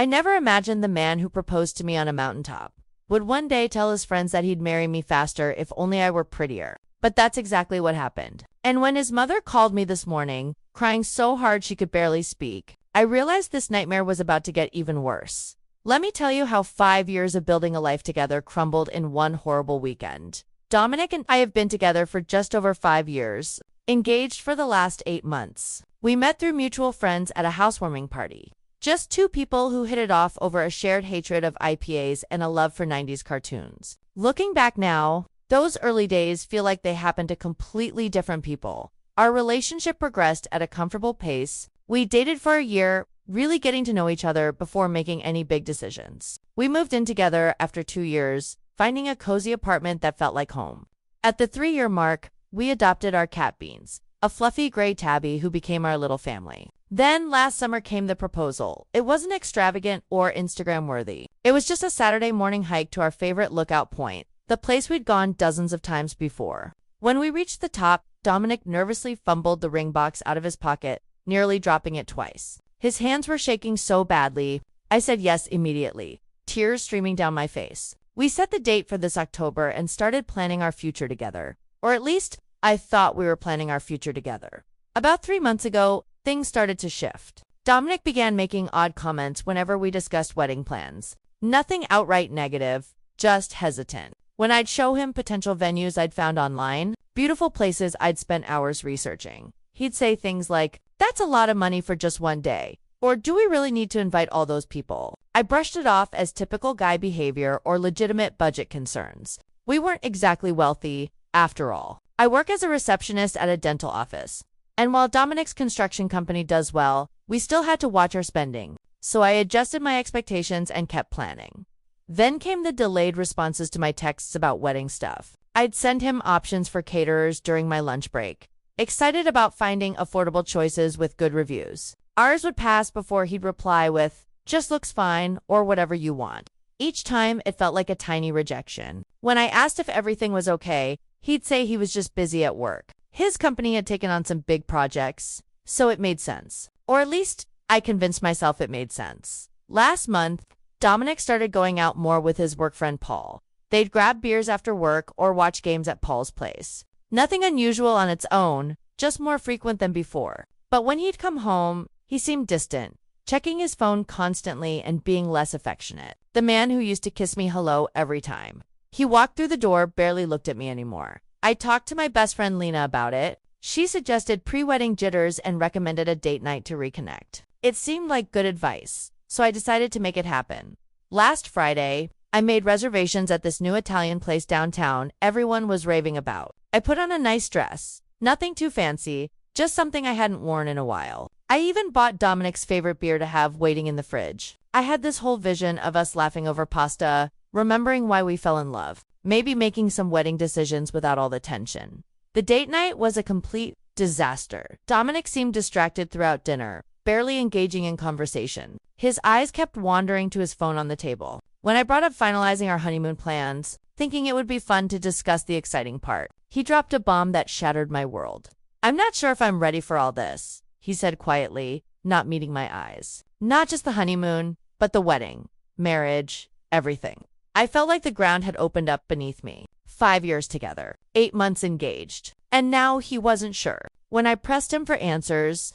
I never imagined the man who proposed to me on a mountaintop would one day tell his friends that he'd marry me faster if only I were prettier. But that's exactly what happened. And when his mother called me this morning, crying so hard she could barely speak, I realized this nightmare was about to get even worse. Let me tell you how 5 years of building a life together crumbled in one horrible weekend. Dominic and I have been together for just over 5 years, engaged for the last 8 months. We met through mutual friends at a housewarming party. Just two people who hit it off over a shared hatred of IPAs and a love for 90s cartoons. Looking back now, those early days feel like they happened to completely different people. Our relationship progressed at a comfortable pace. We dated for a year, really getting to know each other before making any big decisions. We moved in together after 2 years, finding a cozy apartment that felt like home. At the 3-year mark, we adopted our cat Beans, a fluffy gray tabby who became our little family. Then last summer came the proposal. It wasn't extravagant or Instagram-worthy. It was just a Saturday morning hike to our favorite lookout point, the place we'd gone dozens of times before. When we reached the top, Dominic nervously fumbled the ring box out of his pocket, nearly dropping it twice. His hands were shaking so badly, I said yes immediately, tears streaming down my face. We set the date for this October and started planning our future together. Or at least, I thought we were planning our future together. About 3 months ago, things started to shift. Dominic began making odd comments whenever we discussed wedding plans. Nothing outright negative, just hesitant. When I'd show him potential venues I'd found online, beautiful places I'd spent hours researching, he'd say things like, "That's a lot of money for just one day," or "Do we really need to invite all those people?" I brushed it off as typical guy behavior or legitimate budget concerns. We weren't exactly wealthy, after all. I work as a receptionist at a dental office. And while Dominic's construction company does well, we still had to watch our spending, so I adjusted my expectations and kept planning. Then came the delayed responses to my texts about wedding stuff. I'd send him options for caterers during my lunch break, excited about finding affordable choices with good reviews. Hours would pass before he'd reply with, "Just looks fine," or "Whatever you want." Each time, it felt like a tiny rejection. When I asked if everything was okay, he'd say he was just busy at work. His company had taken on some big projects, so it made sense. Or at least, I convinced myself it made sense. Last month, Dominic started going out more with his work friend Paul. They'd grab beers after work or watch games at Paul's place. Nothing unusual on its own, just more frequent than before. But when he'd come home, he seemed distant, checking his phone constantly and being less affectionate. The man who used to kiss me hello every time. He walked through the door, barely looked at me anymore. I talked to my best friend Lena about it. She suggested pre-wedding jitters and recommended a date night to reconnect. It seemed like good advice, so I decided to make it happen. Last Friday, I made reservations at this new Italian place downtown everyone was raving about. I put on a nice dress, nothing too fancy, just something I hadn't worn in a while. I even bought Dominic's favorite beer to have waiting in the fridge. I had this whole vision of us laughing over pasta, remembering why we fell in love. Maybe making some wedding decisions without all the tension. The date night was a complete disaster. Dominic seemed distracted throughout dinner, barely engaging in conversation. His eyes kept wandering to his phone on the table. When I brought up finalizing our honeymoon plans, thinking it would be fun to discuss the exciting part, he dropped a bomb that shattered my world. "I'm not sure if I'm ready for all this," he said quietly, not meeting my eyes. Not just the honeymoon, but the wedding, marriage, everything. I felt like the ground had opened up beneath me. 5 years together, 8 months engaged, and now he wasn't sure. When I pressed him for answers,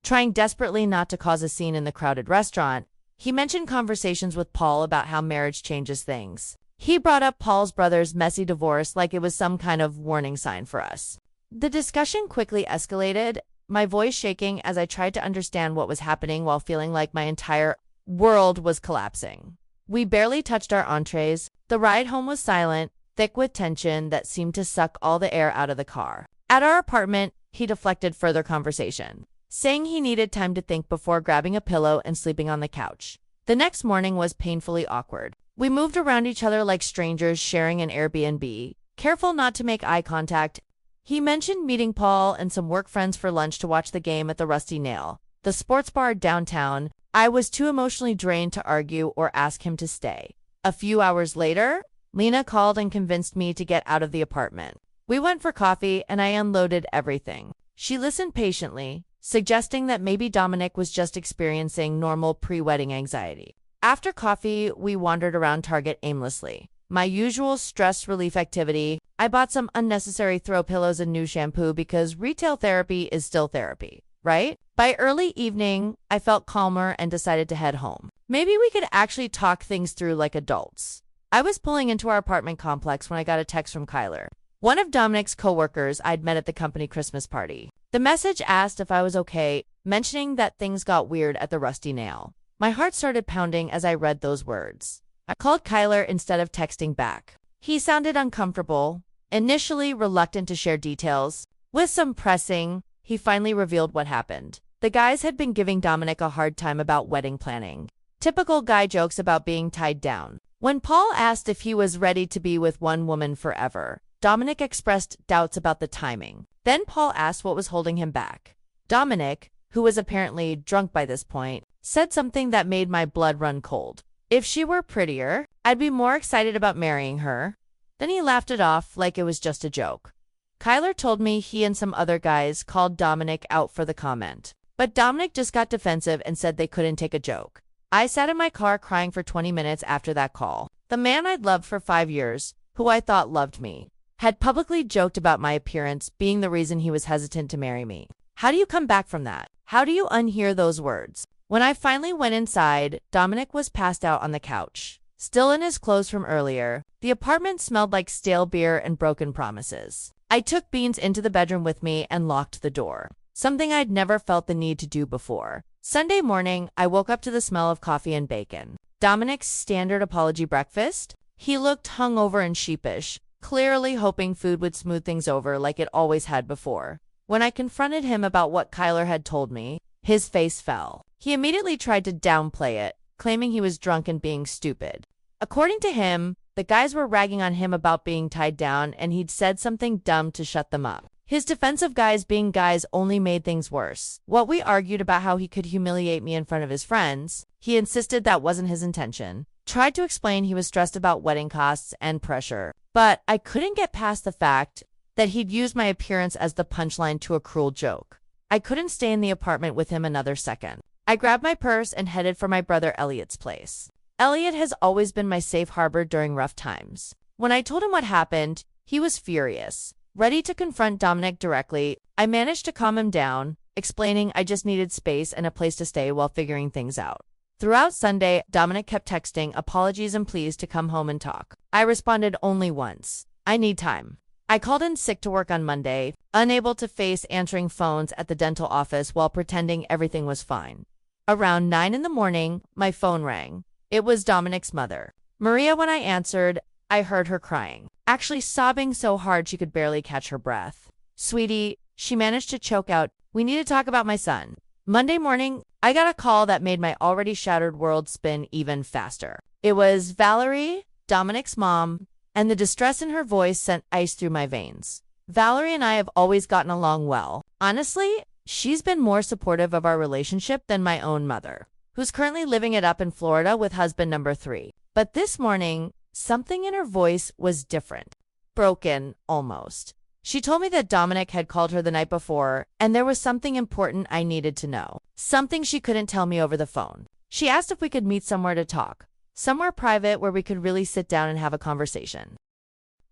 trying desperately not to cause a scene in the crowded restaurant, he mentioned conversations with Paul about how marriage changes things. He brought up Paul's brother's messy divorce like it was some kind of warning sign for us. The discussion quickly escalated, my voice shaking as I tried to understand what was happening while feeling like my entire world was collapsing. We barely touched our entrees. The ride home was silent, thick with tension that seemed to suck all the air out of the car. At our apartment, he deflected further conversation, saying he needed time to think before grabbing a pillow and sleeping on the couch. The next morning was painfully awkward. We moved around each other like strangers sharing an Airbnb, careful not to make eye contact. He mentioned meeting Paul and some work friends for lunch to watch the game at the Rusty Nail, the sports bar downtown. I was too emotionally drained to argue or ask him to stay. A few hours later, Lena called and convinced me to get out of the apartment. We went for coffee and I unloaded everything. She listened patiently, suggesting that maybe Dominic was just experiencing normal pre-wedding anxiety. After coffee, we wandered around Target aimlessly. My usual stress relief activity. I bought some unnecessary throw pillows and new shampoo because retail therapy is still therapy, right? By early evening, I felt calmer and decided to head home. Maybe we could actually talk things through like adults. I was pulling into our apartment complex when I got a text from Kyler, one of Dominic's coworkers I'd met at the company Christmas party. The message asked if I was okay, mentioning that things got weird at the Rusty Nail. My heart started pounding as I read those words. I called Kyler instead of texting back. He sounded uncomfortable, initially reluctant to share details. With some pressing, he finally revealed what happened. The guys had been giving Dominic a hard time about wedding planning. Typical guy jokes about being tied down. When Paul asked if he was ready to be with one woman forever, Dominic expressed doubts about the timing. Then Paul asked what was holding him back. Dominic, who was apparently drunk by this point, said something that made my blood run cold. If she were prettier, I'd be more excited about marrying her. Then he laughed it off like it was just a joke. Kyler told me he and some other guys called Dominic out for the comment. But Dominic just got defensive and said they couldn't take a joke. I sat in my car crying for 20 minutes after that call. The man I'd loved for 5 years, who I thought loved me, had publicly joked about my appearance being the reason he was hesitant to marry me. How do you come back from that? How do you unhear those words? When I finally went inside, Dominic was passed out on the couch, still in his clothes from earlier. The apartment smelled like stale beer and broken promises. I took Beans into the bedroom with me and locked the door, something I'd never felt the need to do before. Sunday morning, I woke up to the smell of coffee and bacon. Dominic's standard apology breakfast? He looked hungover and sheepish, clearly hoping food would smooth things over like it always had before. When I confronted him about what Kyler had told me, his face fell. He immediately tried to downplay it, claiming he was drunk and being stupid. According to him, the guys were ragging on him about being tied down and he'd said something dumb to shut them up. His defense of guys being guys only made things worse. What we argued about how he could humiliate me in front of his friends, he insisted that wasn't his intention. Tried to explain he was stressed about wedding costs and pressure. But I couldn't get past the fact that he'd used my appearance as the punchline to a cruel joke. I couldn't stay in the apartment with him another second. I grabbed my purse and headed for my brother Elliot's place. Elliot has always been my safe harbor during rough times. When I told him what happened, he was furious. Ready to confront Dominic directly, I managed to calm him down, explaining I just needed space and a place to stay while figuring things out. Throughout Sunday, Dominic kept texting apologies and pleas to come home and talk. I responded only once. I need time. I called in sick to work on Monday, unable to face answering phones at the dental office while pretending everything was fine. Around 9 in the morning, my phone rang. It was Dominic's mother, Maria. When I answered, I heard her crying, actually sobbing so hard she could barely catch her breath. Sweetie, she managed to choke out, we need to talk about my son. Monday morning, I got a call that made my already shattered world spin even faster. It was Valerie, Dominic's mom, and the distress in her voice sent ice through my veins. Valerie and I have always gotten along well. Honestly, she's been more supportive of our relationship than my own mother, who's currently living it up in Florida with husband number 3. But this morning, something in her voice was different. Broken, almost. She told me that Dominic had called her the night before, and there was something important I needed to know. Something she couldn't tell me over the phone. She asked if we could meet somewhere to talk. Somewhere private where we could really sit down and have a conversation.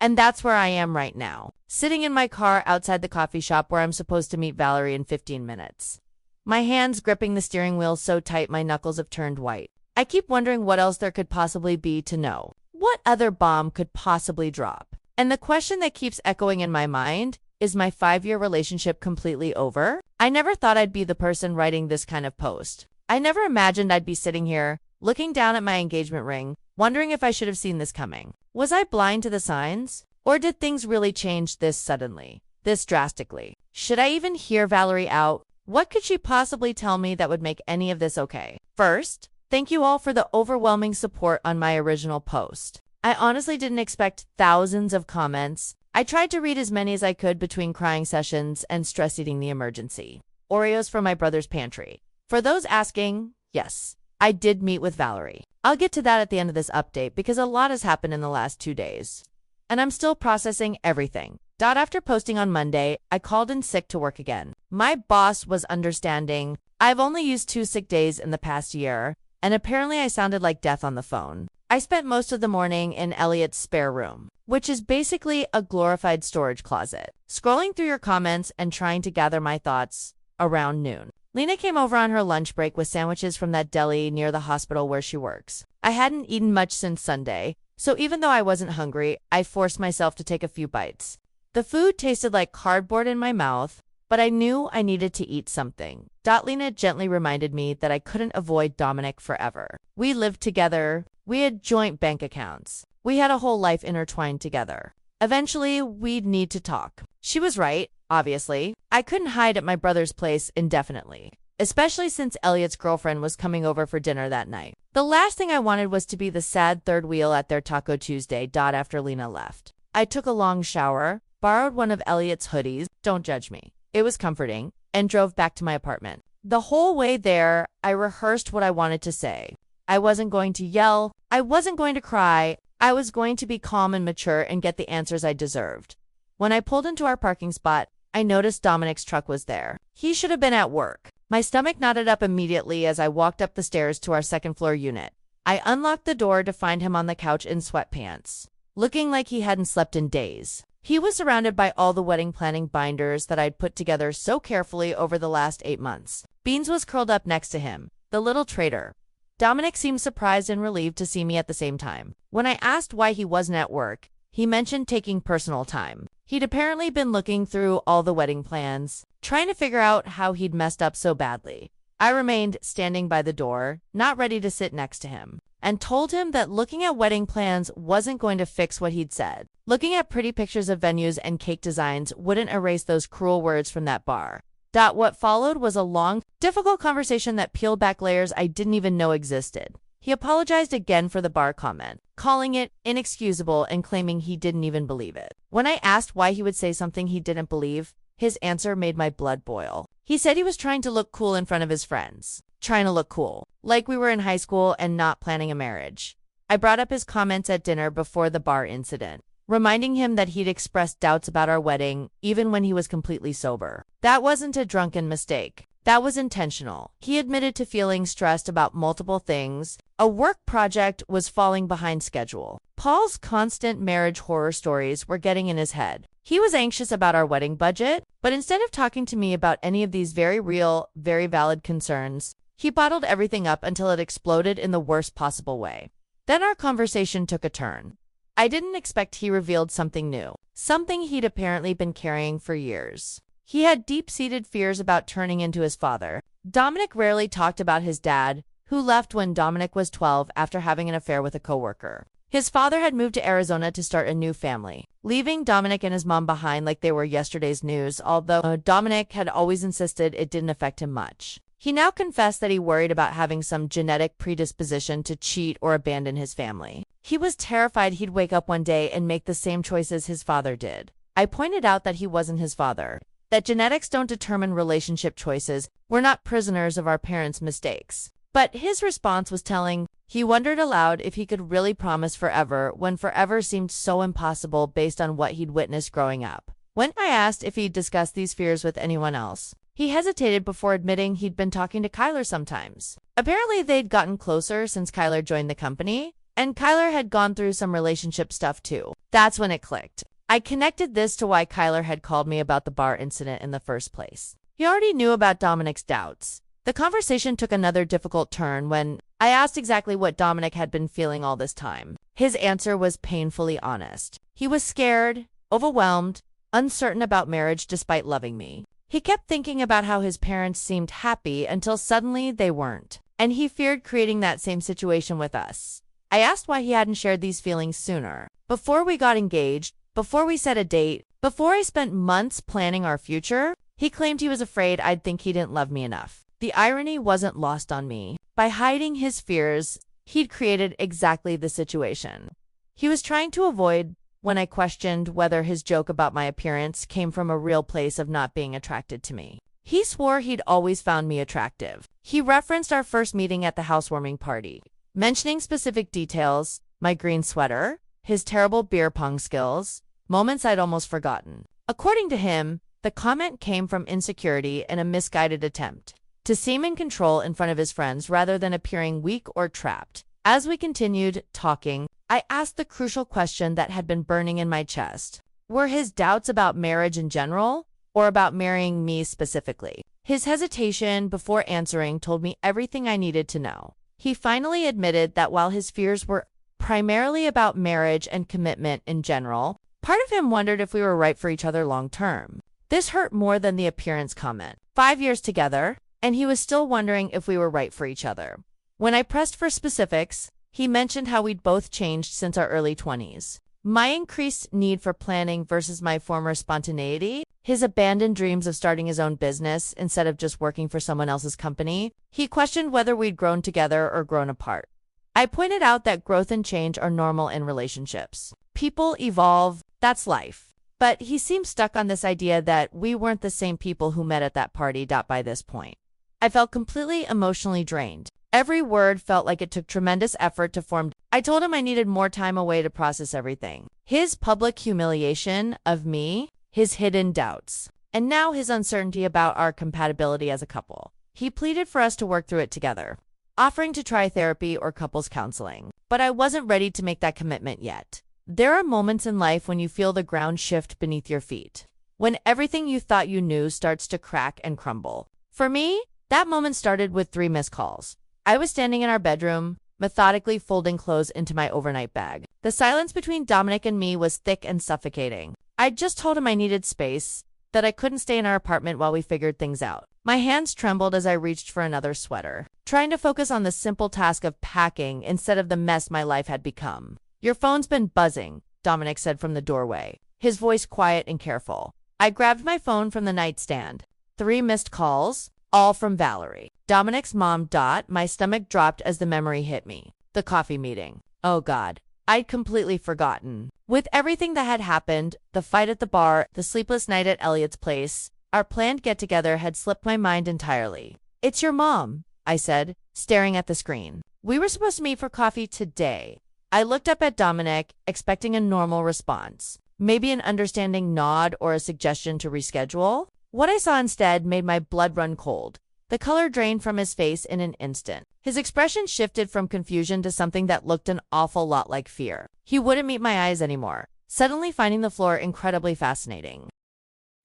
And that's where I am right now, sitting in my car outside the coffee shop where I'm supposed to meet Valerie in 15 minutes. My hands gripping the steering wheel so tight my knuckles have turned white. I keep wondering what else there could possibly be to know. What other bomb could possibly drop? And the question that keeps echoing in my mind, is my 5-year relationship completely over? I never thought I'd be the person writing this kind of post. I never imagined I'd be sitting here, looking down at my engagement ring, wondering if I should have seen this coming. Was I blind to the signs? Or did things really change this suddenly, this drastically? Should I even hear Valerie out? What could she possibly tell me that would make any of this okay? First, thank you all for the overwhelming support on my original post. I honestly didn't expect thousands of comments. I tried to read as many as I could between crying sessions and stress eating the emergency Oreos from my brother's pantry. For those asking, yes, I did meet with Valerie. I'll get to that at the end of this update because a lot has happened in the last 2 days. And I'm still processing everything. After posting on Monday, I called in sick to work again. My boss was understanding. I've only used 2 sick days in the past year, and apparently I sounded like death on the phone. I spent most of the morning in Elliot's spare room, which is basically a glorified storage closet, scrolling through your comments and trying to gather my thoughts. Around noon, Lena came over on her lunch break with sandwiches from that deli near the hospital where she works. I hadn't eaten much since Sunday, so even though I wasn't hungry, I forced myself to take a few bites. The food tasted like cardboard in my mouth, but I knew I needed to eat something. Lena gently reminded me that I couldn't avoid Dominic forever. We lived together. We had joint bank accounts. We had a whole life intertwined together. Eventually, we'd need to talk. She was right, obviously. I couldn't hide at my brother's place indefinitely, especially since Elliot's girlfriend was coming over for dinner that night. The last thing I wanted was to be the sad third wheel at their Taco Tuesday. After Lena left, I took a long shower, borrowed one of Elliot's hoodies, don't judge me, it was comforting, and drove back to my apartment. The whole way there, I rehearsed what I wanted to say. I wasn't going to yell, I wasn't going to cry, I was going to be calm and mature and get the answers I deserved. When I pulled into our parking spot, I noticed Dominic's truck was there. He should have been at work. My stomach knotted up immediately as I walked up the stairs to our second-floor unit. I unlocked the door to find him on the couch in sweatpants, looking like he hadn't slept in days. He was surrounded by all the wedding planning binders that I'd put together so carefully over the last 8 months. Beans was curled up next to him, the little traitor. Dominic seemed surprised and relieved to see me at the same time. When I asked why he wasn't at work, he mentioned taking personal time. He'd apparently been looking through all the wedding plans, trying to figure out how he'd messed up so badly. I remained standing by the door, not ready to sit next to him, and told him that looking at wedding plans wasn't going to fix what he'd said. Looking at pretty pictures of venues and cake designs wouldn't erase those cruel words from that bar. What followed was a long, difficult conversation that peeled back layers I didn't even know existed. He apologized again for the bar comment, calling it inexcusable and claiming he didn't even believe it. When I asked why he would say something he didn't believe, his answer made my blood boil. He said he was trying to look cool in front of his friends. Trying to look cool, like we were in high school and not planning a marriage. I brought up his comments at dinner before the bar incident, reminding him that he'd expressed doubts about our wedding even when he was completely sober. That wasn't a drunken mistake. That was intentional. He admitted to feeling stressed about multiple things. A work project was falling behind schedule. Paul's constant marriage horror stories were getting in his head. He was anxious about our wedding budget, but instead of talking to me about any of these very real, very valid concerns, he bottled everything up until it exploded in the worst possible way. Then our conversation took a turn. I didn't expect he revealed something new, something he'd apparently been carrying for years. He had deep-seated fears about turning into his father. Dominic rarely talked about his dad, who left when Dominic was 12 after having an affair with a coworker. His father had moved to Arizona to start a new family, leaving Dominic and his mom behind like they were yesterday's news, although Dominic had always insisted it didn't affect him much. He now confessed that he worried about having some genetic predisposition to cheat or abandon his family. He was terrified he'd wake up one day and make the same choices his father did. I pointed out that he wasn't his father, that genetics don't determine relationship choices. We're not prisoners of our parents' mistakes. But his response was telling. He wondered aloud if he could really promise forever when forever seemed so impossible based on what he'd witnessed growing up. When I asked if he'd discussed these fears with anyone else, he hesitated before admitting he'd been talking to Kyler sometimes. Apparently they'd gotten closer since Kyler joined the company, and Kyler had gone through some relationship stuff too. That's when it clicked. I connected this to why Kyler had called me about the bar incident in the first place. He already knew about Dominic's doubts. The conversation took another difficult turn when I asked exactly what Dominic had been feeling all this time. His answer was painfully honest. He was scared, overwhelmed, uncertain about marriage despite loving me. He kept thinking about how his parents seemed happy until suddenly they weren't, and he feared creating that same situation with us. I asked why he hadn't shared these feelings sooner. Before we got engaged, before we set a date, before I spent months planning our future, he claimed he was afraid I'd think he didn't love me enough. The irony wasn't lost on me. By hiding his fears, he'd created exactly the situation he was trying to avoid. When I questioned whether his joke about my appearance came from a real place of not being attracted to me, he swore he'd always found me attractive. He referenced our first meeting at the housewarming party, mentioning specific details, my green sweater, his terrible beer pong skills, moments I'd almost forgotten. According to him, the comment came from insecurity and a misguided attempt to seem in control in front of his friends rather than appearing weak or trapped. As we continued talking, I asked the crucial question that had been burning in my chest. Were his doubts about marriage in general, or about marrying me specifically? His hesitation before answering told me everything I needed to know. He finally admitted that while his fears were primarily about marriage and commitment in general, part of him wondered if we were right for each other long term. This hurt more than the appearance comment. 5 years together, and he was still wondering if we were right for each other. When I pressed for specifics, he mentioned how we'd both changed since our early 20s. My increased need for planning versus my former spontaneity, his abandoned dreams of starting his own business instead of just working for someone else's company. He questioned whether we'd grown together or grown apart. I pointed out that growth and change are normal in relationships. People evolve, that's life. But he seemed stuck on this idea that we weren't the same people who met at that party. By this point, I felt completely emotionally drained. Every word felt like it took tremendous effort to form. I told him I needed more time away to process everything. His public humiliation of me, his hidden doubts, and now his uncertainty about our compatibility as a couple. He pleaded for us to work through it together, offering to try therapy or couples counseling. But I wasn't ready to make that commitment yet. There are moments in life when you feel the ground shift beneath your feet, when everything you thought you knew starts to crack and crumble. For me, that moment started with 3 missed calls. I was standing in our bedroom, methodically folding clothes into my overnight bag. The silence between Dominic and me was thick and suffocating. I'd just told him I needed space, that I couldn't stay in our apartment while we figured things out. My hands trembled as I reached for another sweater, trying to focus on the simple task of packing instead of the mess my life had become. "Your phone's been buzzing," Dominic said from the doorway, his voice quiet and careful. I grabbed my phone from the nightstand. 3 missed calls, all from Valerie. Dominic's mom. My stomach dropped as the memory hit me. The coffee meeting. Oh God, I'd completely forgotten. With everything that had happened, the fight at the bar, the sleepless night at Elliot's place, our planned get-together had slipped my mind entirely. "It's your mom," I said, staring at the screen. "We were supposed to meet for coffee today." I looked up at Dominic, expecting a normal response. Maybe an understanding nod or a suggestion to reschedule. What I saw instead made my blood run cold. The color drained from his face in an instant. His expression shifted from confusion to something that looked an awful lot like fear. He wouldn't meet my eyes anymore, suddenly finding the floor incredibly fascinating.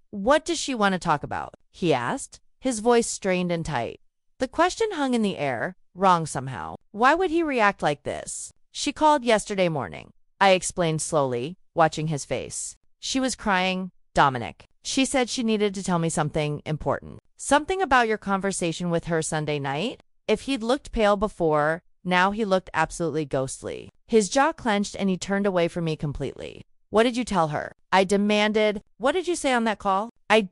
"What does she want to talk about?" he asked, his voice strained and tight. The question hung in the air, wrong somehow. Why would he react like this? "She called yesterday morning," I explained slowly, watching his face. "She was crying, Dominic. She said she needed to tell me something important. Something about your conversation with her Sunday night." If he'd looked pale before, now he looked absolutely ghostly. His jaw clenched and he turned away from me completely. "What did you tell her?" I demanded. "What did you say on that call?" I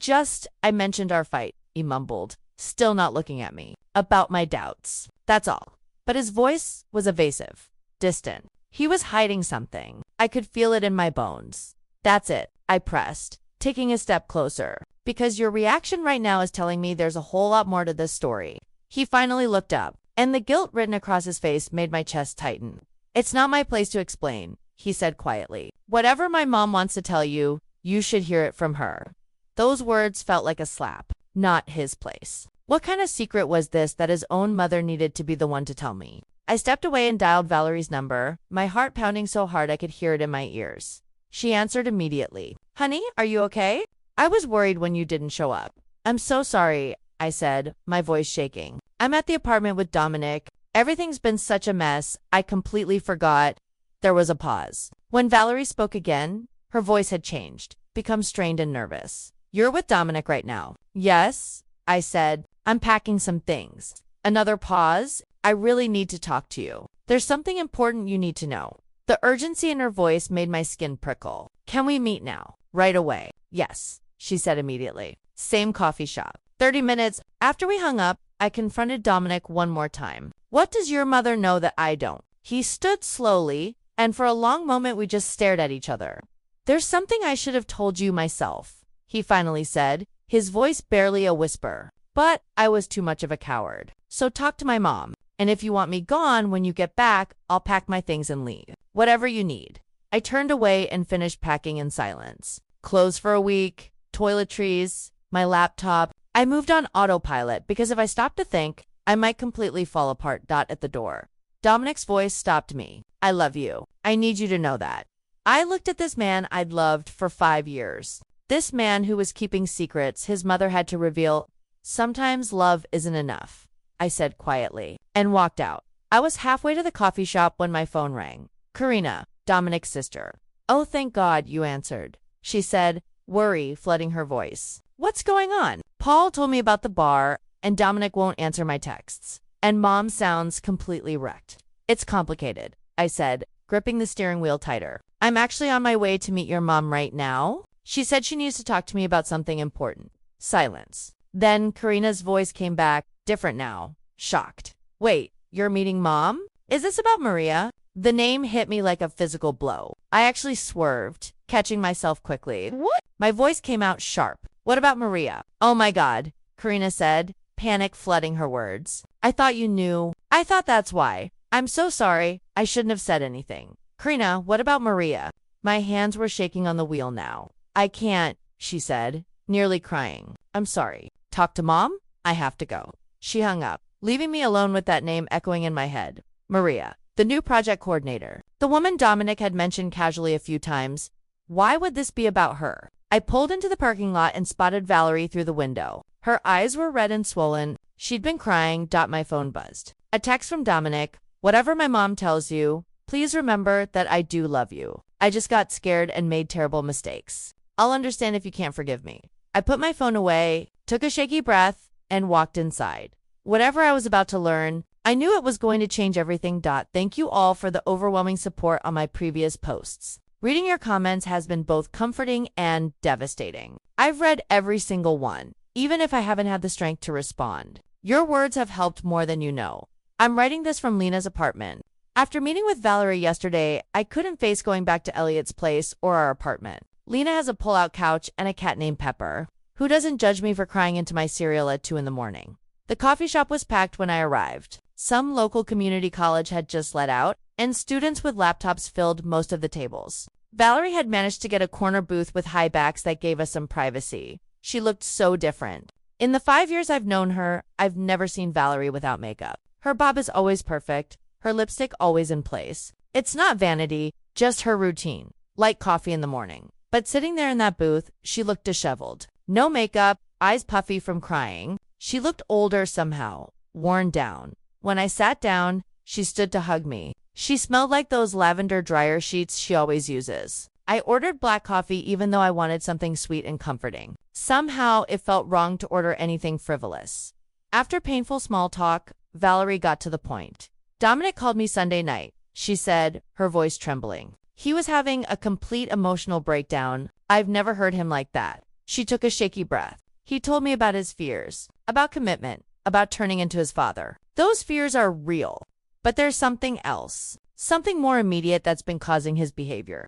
mentioned our fight," he mumbled, still not looking at me. "About my doubts. That's all." But his voice was evasive, distant. He was hiding something. I could feel it in my bones. "That's it," I pressed, taking a step closer. "Because your reaction right now is telling me there's a whole lot more to this story." He finally looked up, and the guilt written across his face made my chest tighten. "It's not my place to explain," he said quietly. "Whatever my mom wants to tell you, you should hear it from her." Those words felt like a slap. Not his place. What kind of secret was this that his own mother needed to be the one to tell me? I stepped away and dialed Valerie's number, my heart pounding so hard I could hear it in my ears. She answered immediately. "Honey, are you okay? I was worried when you didn't show up." "I'm so sorry," I said, my voice shaking. "I'm at the apartment with Dominic. Everything's been such a mess, I completely forgot." There was a pause. When Valerie spoke again, her voice had changed, become strained and nervous. "You're with Dominic right now?" "Yes," I said. "I'm packing some things." Another pause. "I really need to talk to you. There's something important you need to know." The urgency in her voice made my skin prickle. "Can we meet now? Right away?" "Yes," she said immediately. "Same coffee shop." 30 minutes after we hung up, I confronted Dominic one more time. "What does your mother know that I don't?" He stood slowly, and for a long moment we just stared at each other. "There's something I should have told you myself," he finally said, his voice barely a whisper. "But I was too much of a coward. So talk to my mom, and if you want me gone when you get back, I'll pack my things and leave. Whatever you need." I turned away and finished packing in silence. Clothes for a week, toiletries, my laptop. I moved on autopilot because if I stopped to think, I might completely fall apart. At the door, Dominic's voice stopped me. I love you. I need you to know that. I looked at this man I'd loved for 5 years. This man who was keeping secrets his mother had to reveal. Sometimes love isn't enough, I said quietly, and walked out. I was halfway to the coffee shop when my phone rang. Karina, Dominic's sister. Oh, thank God you answered, she said, worry flooding her voice. What's going on? Paul told me about the bar, and Dominic won't answer my texts. And Mom sounds completely wrecked. It's complicated, I said, gripping the steering wheel tighter. I'm actually on my way to meet your mom right now. She said she needs to talk to me about something important. Silence. Then Karina's voice came back, different now, shocked. Wait, you're meeting Mom? Is this about Maria? The name hit me like a physical blow. I actually swerved, catching myself quickly. What? My voice came out sharp. What about Maria? Oh my God, Karina said, panic flooding her words. I thought you knew. I thought that's why. I'm so sorry. I shouldn't have said anything. Karina, what about Maria? My hands were shaking on the wheel now. I can't, she said, nearly crying. I'm sorry. Talk to Mom? I have to go. She hung up, leaving me alone with that name echoing in my head. Maria, the new project coordinator. The woman Dominic had mentioned casually a few times. Why would this be about her? I pulled into the parking lot and spotted Valerie through the window. Her eyes were red and swollen. She'd been crying. My phone buzzed. A text from Dominic. Whatever my mom tells you, please remember that I do love you. I just got scared and made terrible mistakes. I'll understand if you can't forgive me. I put my phone away, took a shaky breath, and walked inside. Whatever I was about to learn, I knew it was going to change everything. Thank you all for the overwhelming support on my previous posts. Reading your comments has been both comforting and devastating. I've read every single one, even if I haven't had the strength to respond. Your words have helped more than you know. I'm writing this from Lena's apartment. After meeting with Valerie yesterday, I couldn't face going back to Elliot's place or our apartment. Lena has a pull-out couch and a cat named Pepper, who doesn't judge me for crying into my cereal at 2 in the morning. The coffee shop was packed when I arrived. Some local community college had just let out, and students with laptops filled most of the tables. Valerie had managed to get a corner booth with high backs that gave us some privacy. She looked so different. In the 5 years I've known her, I've never seen Valerie without makeup. Her bob is always perfect, her lipstick always in place. It's not vanity, just her routine, like coffee in the morning. But sitting there in that booth, she looked disheveled. No makeup, eyes puffy from crying. She looked older somehow, worn down. When I sat down, she stood to hug me. She smelled like those lavender dryer sheets she always uses. I ordered black coffee even though I wanted something sweet and comforting. Somehow, it felt wrong to order anything frivolous. After painful small talk, Valerie got to the point. Dominic called me Sunday night, she said, her voice trembling. He was having a complete emotional breakdown. I've never heard him like that. She took a shaky breath. He told me about his fears, about commitment, about turning into his father. Those fears are real, but there's something else, something more immediate that's been causing his behavior.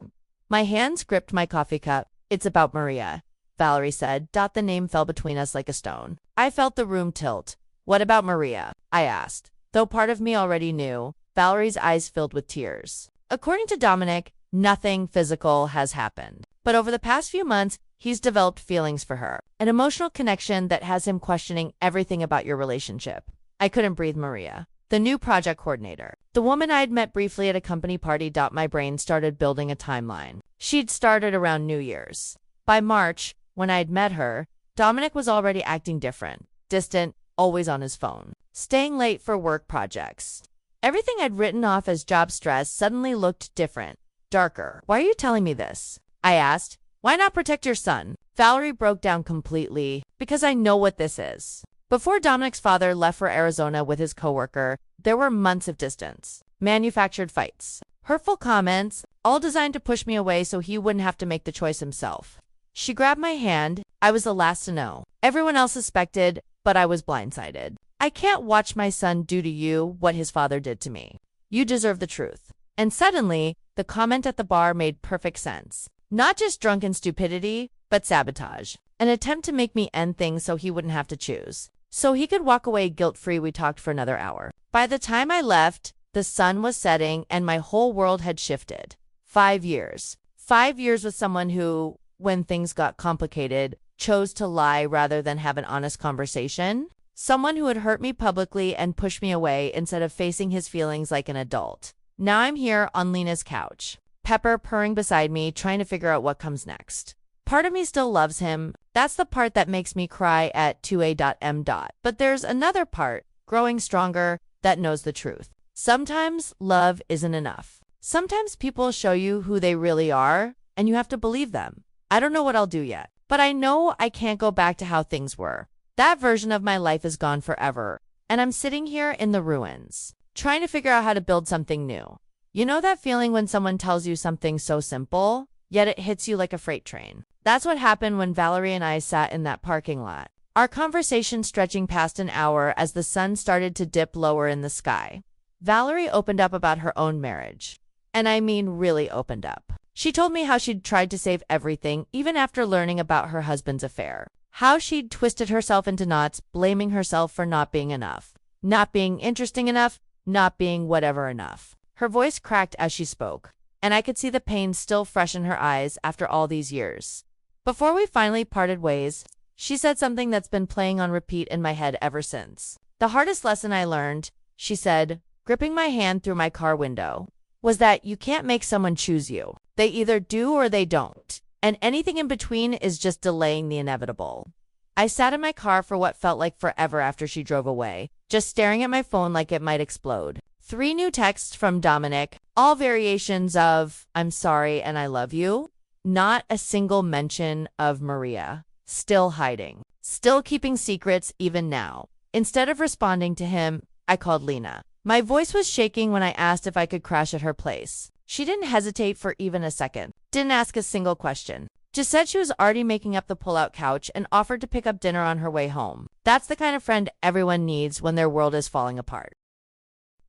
My hands gripped my coffee cup. It's about Maria, Valerie said. The name fell between us like a stone. I felt the room tilt. What about Maria? I asked. Though part of me already knew, Valerie's eyes filled with tears. According to Dominic, nothing physical has happened. But over the past few months, he's developed feelings for her, an emotional connection that has him questioning everything about your relationship. I couldn't breathe. Maria, the new project coordinator, the woman I'd met briefly at a company party. My brain started building a timeline. She'd started around New Year's. By March, when I'd met her, Dominic was already acting different, distant, always on his phone, staying late for work projects. Everything I'd written off as job stress suddenly looked different, darker. Why are you telling me this? I asked. Why not protect your son? Valerie broke down completely. Because I know what this is. Before Dominic's father left for Arizona with his coworker, there were months of distance, manufactured fights, hurtful comments, all designed to push me away so he wouldn't have to make the choice himself. She grabbed my hand. I was the last to know. Everyone else suspected, but I was blindsided. I can't watch my son do to you what his father did to me. You deserve the truth. And suddenly, the comment at the bar made perfect sense. Not just drunken stupidity, but sabotage. An attempt to make me end things so he wouldn't have to choose. So he could walk away guilt-free. We talked for another hour. By the time I left, the sun was setting and my whole world had shifted. 5 years. 5 years with someone who, when things got complicated, chose to lie rather than have an honest conversation. Someone who had hurt me publicly and pushed me away instead of facing his feelings like an adult. Now I'm here on Lena's couch, Pepper purring beside me, trying to figure out what comes next. Part of me still loves him. That's the part that makes me cry at 2am. But there's another part, growing stronger, that knows the truth. Sometimes love isn't enough. Sometimes people show you who they really are, and you have to believe them. I don't know what I'll do yet, but I know I can't go back to how things were. That version of my life is gone forever, and I'm sitting here in the ruins, trying to figure out how to build something new. You know that feeling when someone tells you something so simple, yet it hits you like a freight train? That's what happened when Valerie and I sat in that parking lot, our conversation stretching past an hour as the sun started to dip lower in the sky. Valerie opened up about her own marriage. And I mean really opened up. She told me how she'd tried to save everything even after learning about her husband's affair. How she'd twisted herself into knots, blaming herself for not being enough, not being interesting enough, not being whatever enough. Her voice cracked as she spoke, and I could see the pain still fresh in her eyes after all these years. Before we finally parted ways, she said something that's been playing on repeat in my head ever since. The hardest lesson I learned, she said, gripping my hand through my car window, was that you can't make someone choose you. They either do or they don't. And anything in between is just delaying the inevitable. I sat in my car for what felt like forever after she drove away, just staring at my phone like it might explode. 3 new texts from Dominic, all variations of "I'm sorry and I love you." Not a single mention of Maria. Still hiding. Still keeping secrets even now. Instead of responding to him, I called Lena. My voice was shaking when I asked if I could crash at her place. She didn't hesitate for even a second. Didn't ask a single question. Just said she was already making up the pull-out couch and offered to pick up dinner on her way home. That's the kind of friend everyone needs when their world is falling apart.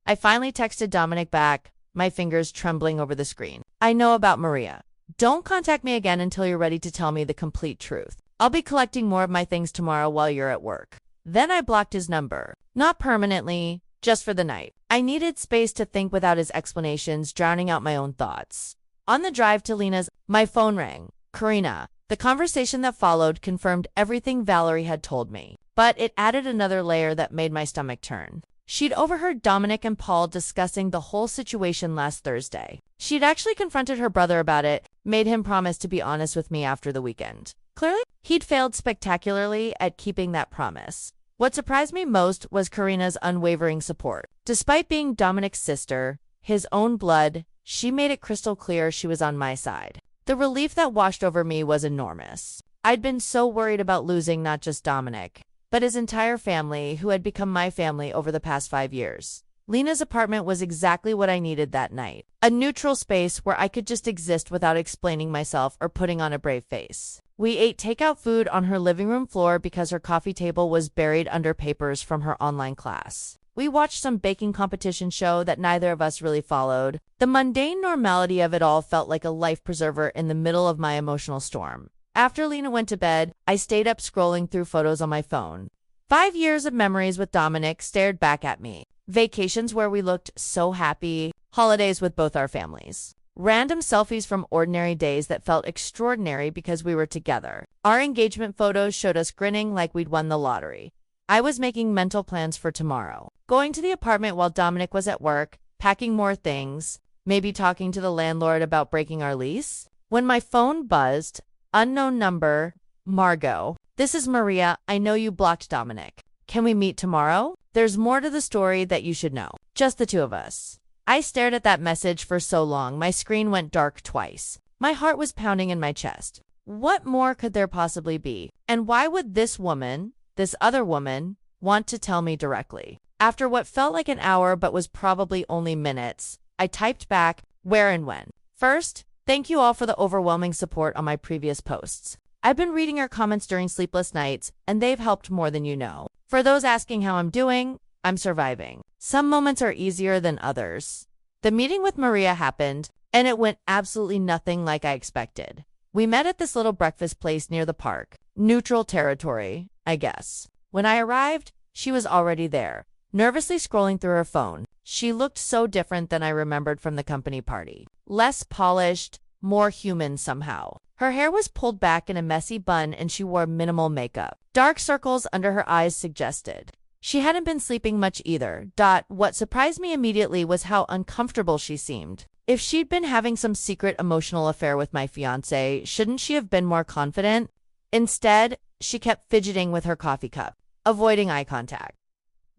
I finally texted Dominic back, my fingers trembling over the screen. I know about Maria. Don't contact me again until you're ready to tell me the complete truth. I'll be collecting more of my things tomorrow while you're at work. Then I blocked his number. Not permanently, just for the night. I needed space to think without his explanations, drowning out my own thoughts. On the drive to Lena's, my phone rang. Karina. The conversation that followed confirmed everything Valerie had told me, but it added another layer that made my stomach turn. She'd overheard Dominic and Paul discussing the whole situation last Thursday. She'd actually confronted her brother about it, made him promise to be honest with me after the weekend. Clearly, he'd failed spectacularly at keeping that promise. What surprised me most was Karina's unwavering support. Despite being Dominic's sister, his own blood, she made it crystal clear she was on my side. The relief that washed over me was enormous. I'd been so worried about losing not just Dominic, but his entire family, who had become my family over the past 5 years. Lena's apartment was exactly what I needed that night. A neutral space where I could just exist without explaining myself or putting on a brave face. We ate takeout food on her living room floor because her coffee table was buried under papers from her online class. We watched some baking competition show that neither of us really followed. The mundane normality of it all felt like a life preserver in the middle of my emotional storm. After Lena went to bed, I stayed up scrolling through photos on my phone. 5 years of memories with Dominic stared back at me. Vacations where we looked so happy, holidays with both our families. Random selfies from ordinary days that felt extraordinary because we were together. Our engagement photos showed us grinning like we'd won the lottery. I was making mental plans for tomorrow. Going to the apartment while Dominic was at work, packing more things, maybe talking to the landlord about breaking our lease. When my phone buzzed, unknown number, Margot. This is Maria. I know you blocked Dominic. Can we meet tomorrow? There's more to the story that you should know. Just the two of us. I stared at that message for so long, my screen went dark twice. My heart was pounding in my chest. What more could there possibly be? And why would this woman, this other woman, want to tell me directly? After what felt like an hour but was probably only minutes, I typed back, where and when. First, thank you all for the overwhelming support on my previous posts. I've been reading your comments during sleepless nights, and they've helped more than you know. For those asking how I'm doing, I'm surviving. Some moments are easier than others. The meeting with Maria happened, and it went absolutely nothing like I expected. We met at this little breakfast place near the park. Neutral territory, I guess. When I arrived, she was already there, nervously scrolling through her phone. She looked so different than I remembered from the company party. Less polished, more human somehow. Her hair was pulled back in a messy bun and she wore minimal makeup. Dark circles under her eyes suggested she hadn't been sleeping much either. What surprised me immediately was how uncomfortable she seemed. If she'd been having some secret emotional affair with my fiancé, shouldn't she have been more confident? Instead, she kept fidgeting with her coffee cup, avoiding eye contact.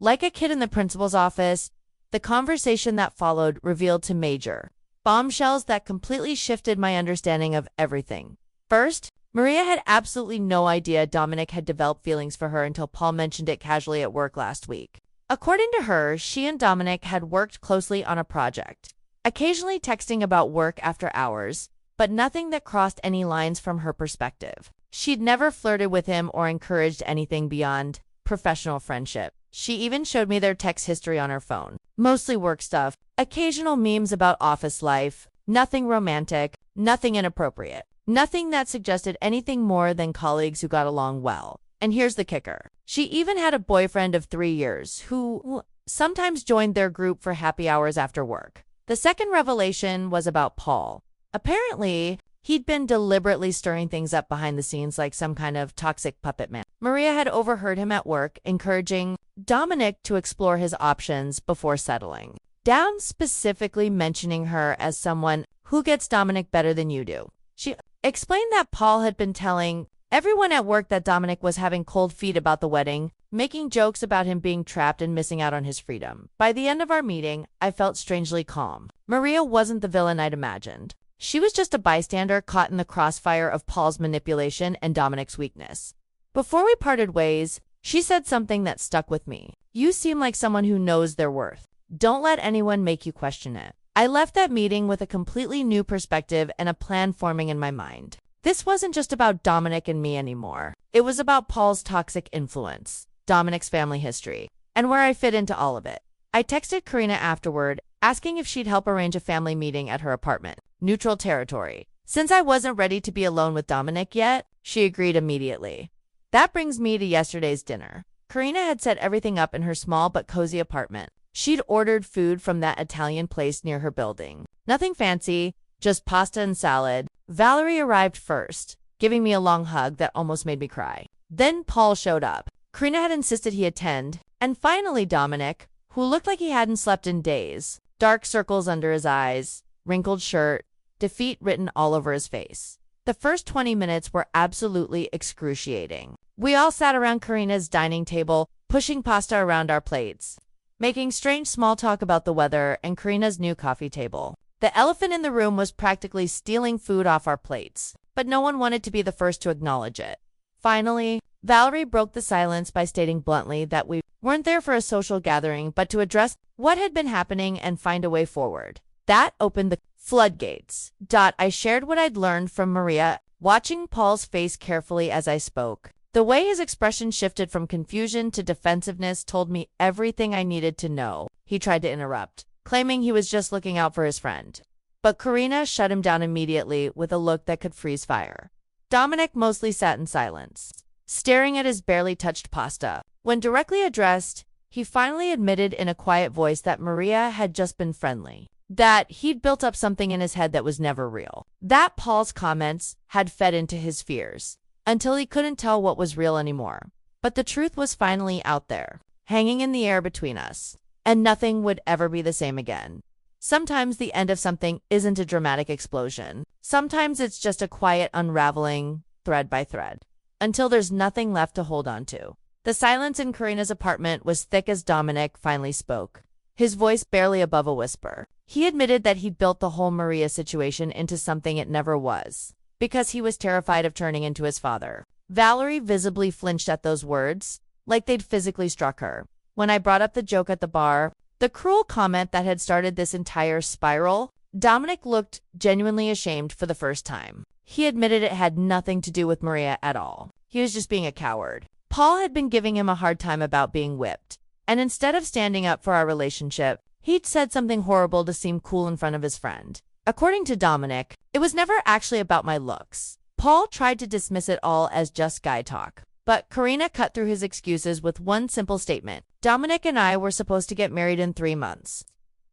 Like a kid in the principal's office, the conversation that followed revealed to major bombshells that completely shifted my understanding of everything. First, Maria had absolutely no idea Dominic had developed feelings for her until Paul mentioned it casually at work last week. According to her, she and Dominic had worked closely on a project, occasionally texting about work after hours, but nothing that crossed any lines from her perspective. She'd never flirted with him or encouraged anything beyond professional friendship. She even showed me their text history on her phone. Mostly work stuff, occasional memes about office life, nothing romantic, nothing inappropriate, nothing that suggested anything more than colleagues who got along well. And here's the kicker. She even had a boyfriend of 3 years who sometimes joined their group for happy hours after work. The second revelation was about Paul. Apparently, he'd been deliberately stirring things up behind the scenes like some kind of toxic puppet man. Maria had overheard him at work, encouraging Dominic to explore his options before settling down, specifically mentioning her as someone who gets Dominic better than you do. She explained that Paul had been telling everyone at work that Dominic was having cold feet about the wedding, making jokes about him being trapped and missing out on his freedom. By the end of our meeting, I felt strangely calm. Maria wasn't the villain I'd imagined. She was just a bystander caught in the crossfire of Paul's manipulation and Dominic's weakness. Before we parted ways, she said something that stuck with me. You seem like someone who knows their worth. Don't let anyone make you question it. I left that meeting with a completely new perspective and a plan forming in my mind. This wasn't just about Dominic and me anymore. It was about Paul's toxic influence, Dominic's family history, and where I fit into all of it. I texted Karina afterward, asking if she'd help arrange a family meeting at her apartment. Neutral territory. Since I wasn't ready to be alone with Dominic yet, she agreed immediately. That brings me to yesterday's dinner. Karina had set everything up in her small but cozy apartment. She'd ordered food from that Italian place near her building. Nothing fancy, just pasta and salad. Valerie arrived first, giving me a long hug that almost made me cry. Then Paul showed up. Karina had insisted he attend. And finally Dominic, who looked like he hadn't slept in days. Dark circles under his eyes, wrinkled shirt, defeat written all over his face. The first 20 minutes were absolutely excruciating. We all sat around Karina's dining table, pushing pasta around our plates, making strange small talk about the weather and Karina's new coffee table. The elephant in the room was practically stealing food off our plates, but no one wanted to be the first to acknowledge it. Finally, Valerie broke the silence by stating bluntly that we weren't there for a social gathering, but to address what had been happening and find a way forward. That opened the floodgates. I shared what I'd learned from Maria, watching Paul's face carefully as I spoke. The way his expression shifted from confusion to defensiveness told me everything I needed to know. He tried to interrupt, claiming he was just looking out for his friend. But Karina shut him down immediately with a look that could freeze fire. Dominic mostly sat in silence, staring at his barely touched pasta. When directly addressed, he finally admitted in a quiet voice that Maria had just been friendly, that he'd built up something in his head that was never real, that Paul's comments had fed into his fears, until he couldn't tell what was real anymore. But the truth was finally out there, hanging in the air between us, and nothing would ever be the same again. Sometimes the end of something isn't a dramatic explosion. Sometimes it's just a quiet unraveling, thread by thread, until there's nothing left to hold on to. The silence in Karina's apartment was thick as Dominic finally spoke, his voice barely above a whisper. He admitted that he'd built the whole Maria situation into something it never was, because he was terrified of turning into his father. Valerie visibly flinched at those words, like they'd physically struck her. When I brought up the joke at the bar, the cruel comment that had started this entire spiral, Dominic looked genuinely ashamed for the first time. He admitted it had nothing to do with Maria at all. He was just being a coward. Paul had been giving him a hard time about being whipped, and instead of standing up for our relationship, he'd said something horrible to seem cool in front of his friend. According to Dominic, it was never actually about my looks. Paul tried to dismiss it all as just guy talk. But Karina cut through his excuses with one simple statement. Dominic and I were supposed to get married in 3 months.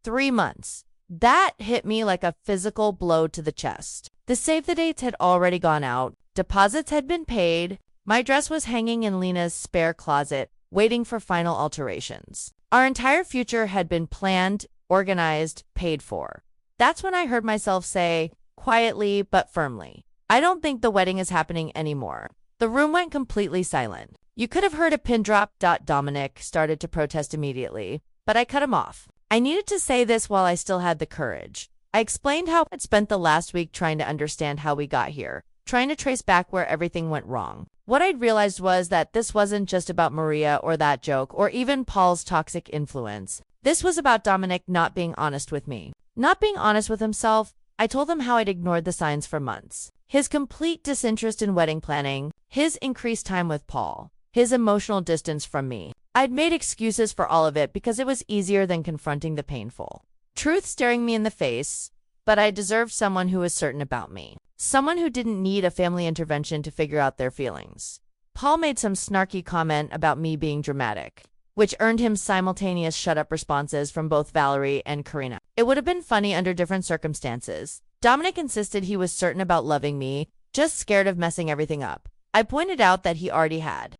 3 months. That hit me like a physical blow to the chest. The save the dates had already gone out, deposits had been paid, my dress was hanging in Lena's spare closet, waiting for final alterations. Our entire future had been planned, organized, paid for. That's when I heard myself say, quietly but firmly, I don't think the wedding is happening anymore. The room went completely silent. You could have heard a pin drop. Dominic started to protest immediately, but I cut him off. I needed to say this while I still had the courage. I explained how I'd spent the last week trying to understand how we got here, trying to trace back where everything went wrong. What I'd realized was that this wasn't just about Maria or that joke or even Paul's toxic influence. This was about Dominic not being honest with me. Not being honest with himself. I told him how I'd ignored the signs for months. His complete disinterest in wedding planning, his increased time with Paul, his emotional distance from me. I'd made excuses for all of it because it was easier than confronting the painful truth staring me in the face, but I deserved someone who was certain about me. Someone who didn't need a family intervention to figure out their feelings. Paul made some snarky comment about me being dramatic, which earned him simultaneous shut-up responses from both Valerie and Karina. It would have been funny under different circumstances. Dominic insisted he was certain about loving me, just scared of messing everything up. I pointed out that he already had.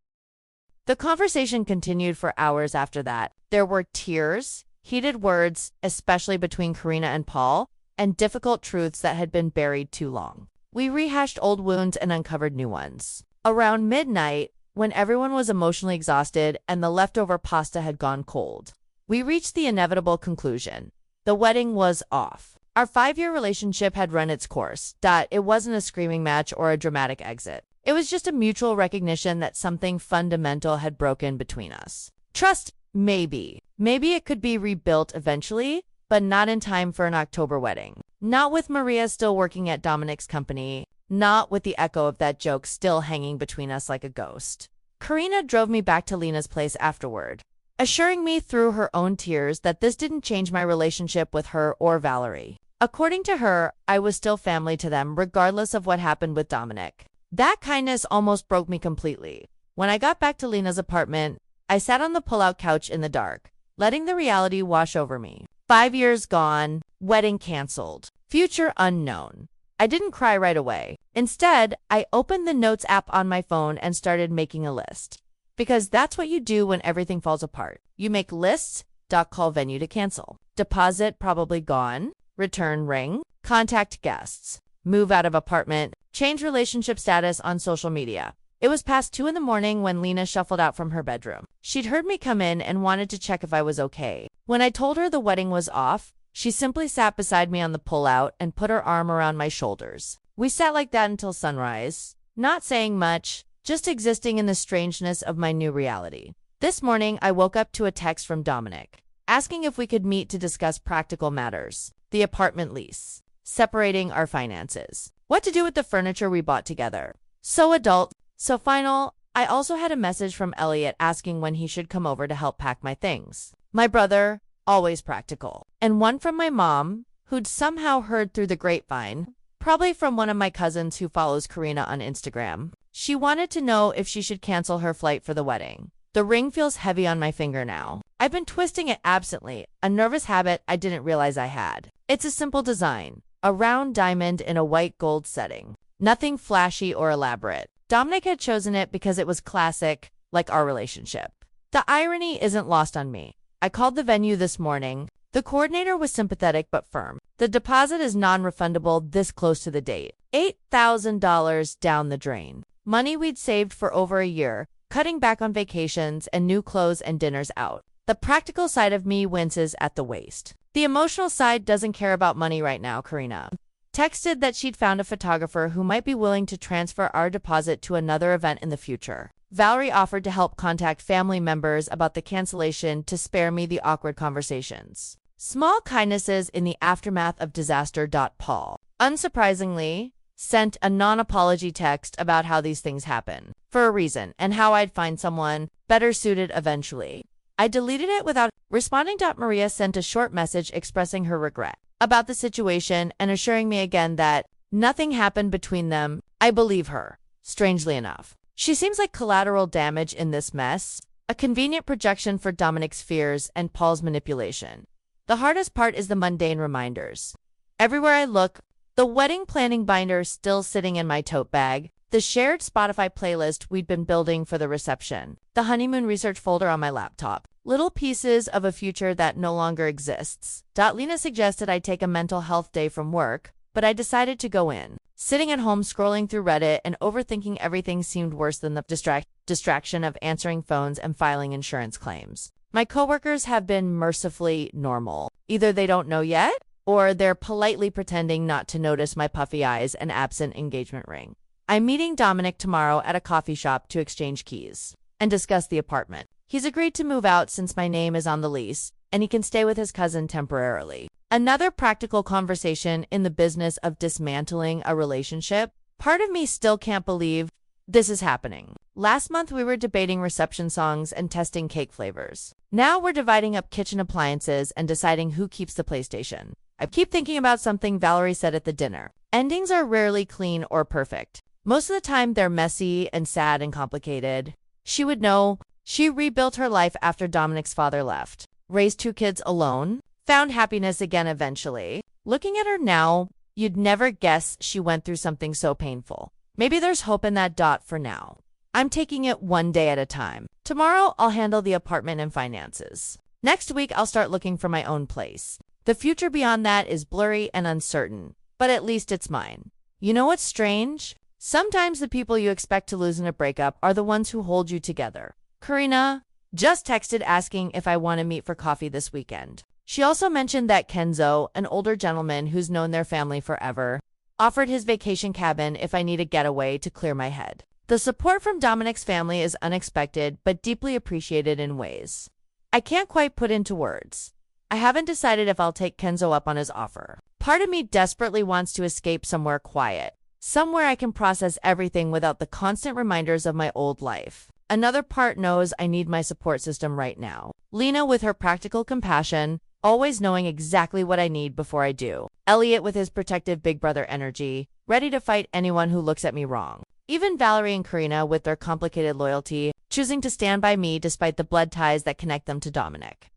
The conversation continued for hours after that. There were tears, heated words, especially between Karina and Paul, and difficult truths that had been buried too long. We rehashed old wounds and uncovered new ones. Around midnight, when everyone was emotionally exhausted and the leftover pasta had gone cold, we reached the inevitable conclusion. The wedding was off. Our 5-year relationship had run its course. It wasn't a screaming match or a dramatic exit. It was just a mutual recognition that something fundamental had broken between us. Trust, maybe. Maybe it could be rebuilt eventually, but not in time for an October wedding. Not with Maria still working at Dominic's company. Not with the echo of that joke still hanging between us like a ghost. Karina drove me back to Lena's place afterward, assuring me through her own tears that this didn't change my relationship with her or Valerie. According to her, I was still family to them regardless of what happened with Dominic. That kindness almost broke me completely. When I got back to Lena's apartment, I sat on the pull-out couch in the dark, letting the reality wash over me. 5 years gone, wedding canceled, future unknown. I didn't cry right away. Instead, I opened the Notes app on my phone and started making a list. Because that's what you do when everything falls apart. You make lists. Call venue to cancel. Deposit probably gone. Return ring. Contact guests. Move out of apartment. Change relationship status on social media. It was past 2 in the morning when Lena shuffled out from her bedroom. She'd heard me come in and wanted to check if I was okay. When I told her the wedding was off, she simply sat beside me on the pullout and put her arm around my shoulders. We sat like that until sunrise, not saying much, just existing in the strangeness of my new reality. This morning, I woke up to a text from Dominic, asking if we could meet to discuss practical matters, the apartment lease, separating our finances, what to do with the furniture we bought together. So adult, so final. I also had a message from Elliot asking when he should come over to help pack my things. My brother, always practical. And one from my mom, who'd somehow heard through the grapevine, probably from one of my cousins who follows Karina on Instagram. She wanted to know if she should cancel her flight for the wedding. The ring feels heavy on my finger now. I've been twisting it absently, a nervous habit I didn't realize I had. It's a simple design, a round diamond in a white gold setting. Nothing flashy or elaborate. Dominic had chosen it because it was classic, like our relationship. The irony isn't lost on me. I called the venue this morning. The coordinator was sympathetic but firm. The deposit is non-refundable this close to the date. $8,000 down the drain. Money we'd saved for over a year, cutting back on vacations and new clothes and dinners out. The practical side of me winces at the waist. The emotional side doesn't care about money right now, Karina texted that she'd found a photographer who might be willing to transfer our deposit to another event in the future. Valerie offered to help contact family members about the cancellation to spare me the awkward conversations. Small kindnesses in the aftermath of disaster. Paul, unsurprisingly, sent a non-apology text about how these things happen, for a reason, and how I'd find someone better suited eventually. I deleted it without responding. Maria sent a short message expressing her regret about the situation and assuring me again that nothing happened between them. I believe her, strangely enough. She seems like collateral damage in this mess, a convenient projection for Dominic's fears and Paul's manipulation. The hardest part is the mundane reminders. Everywhere I look, The wedding planning binder still sitting in my tote bag, the shared Spotify playlist we'd been building for the reception, the honeymoon research folder on my laptop, little pieces of a future that no longer exists. Lena suggested I take a mental health day from work, but I decided to go in. Sitting at home scrolling through Reddit and overthinking everything seemed worse than the distraction of answering phones and filing insurance claims. My coworkers have been mercifully normal. Either they don't know yet, or they're politely pretending not to notice my puffy eyes and absent engagement ring. I'm meeting Dominic tomorrow at a coffee shop to exchange keys and discuss the apartment. He's agreed to move out since my name is on the lease, and he can stay with his cousin temporarily. Another practical conversation in the business of dismantling a relationship. Part of me still can't believe this is happening. Last month we were debating reception songs and testing cake flavors. Now we're dividing up kitchen appliances and deciding who keeps the PlayStation. I keep thinking about something Valerie said at the dinner. Endings are rarely clean or perfect. Most of the time they're messy and sad and complicated. She would know. She rebuilt her life after Dominic's father left, raised 2 kids alone, found happiness again eventually. Looking at her now, you'd never guess she went through something so painful. Maybe there's hope in that. For now. I'm taking it one day at a time. Tomorrow, I'll handle the apartment and finances. Next week, I'll start looking for my own place. The future beyond that is blurry and uncertain, but at least it's mine. You know what's strange? Sometimes the people you expect to lose in a breakup are the ones who hold you together. Karina just texted asking if I want to meet for coffee this weekend. She also mentioned that Kenzo, an older gentleman who's known their family forever, offered his vacation cabin if I need a getaway to clear my head. The support from Dominic's family is unexpected but deeply appreciated in ways I can't quite put into words. I haven't decided if I'll take Kenzo up on his offer. Part of me desperately wants to escape somewhere quiet, somewhere I can process everything without the constant reminders of my old life. Another part knows I need my support system right now. Lena with her practical compassion, always knowing exactly what I need before I do. Elliot with his protective big brother energy, ready to fight anyone who looks at me wrong. Even Valerie and Karina with their complicated loyalty, choosing to stand by me despite the blood ties that connect them to Dominic.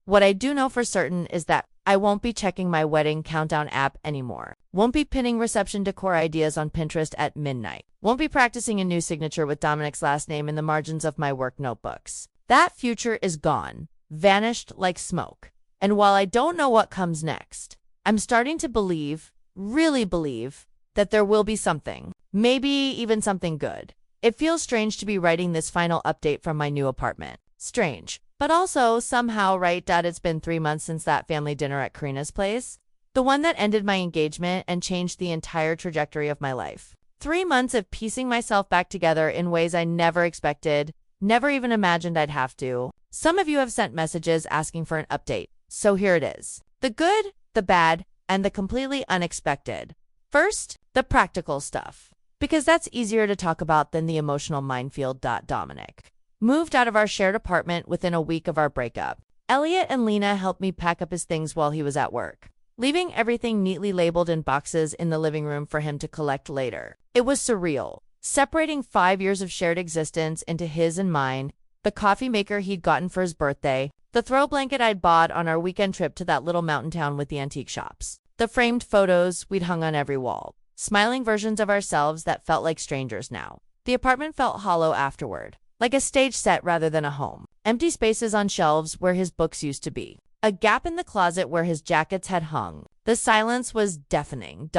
What I do know for certain is that I won't be checking my wedding countdown app anymore. Won't be pinning reception decor ideas on Pinterest at midnight. Won't be practicing a new signature with Dominic's last name in the margins of my work notebooks. That future is gone, vanished like smoke. And while I don't know what comes next, I'm starting to believe, really believe, that there will be something. Maybe even something good. It feels strange to be writing this final update from my new apartment. Strange. But also, somehow, right, it's been 3 months since that family dinner at Karina's place. The one that ended my engagement and changed the entire trajectory of my life. 3 months of piecing myself back together in ways I never expected, never even imagined I'd have to. Some of you have sent messages asking for an update, so here it is. The good, the bad, and the completely unexpected. First, the practical stuff. Because that's easier to talk about than the emotional minefield. Dominic moved out of our shared apartment within a week of our breakup. Elliot and Lena helped me pack up his things while he was at work, leaving everything neatly labeled in boxes in the living room for him to collect later. It was surreal, separating 5 years of shared existence into his and mine, the coffee maker he'd gotten for his birthday, the throw blanket I'd bought on our weekend trip to that little mountain town with the antique shops, the framed photos we'd hung on every wall, smiling versions of ourselves that felt like strangers now. The apartment felt hollow afterward. Like a stage set rather than a home. Empty spaces on shelves where his books used to be. A gap in the closet where his jackets had hung. The silence was deafening.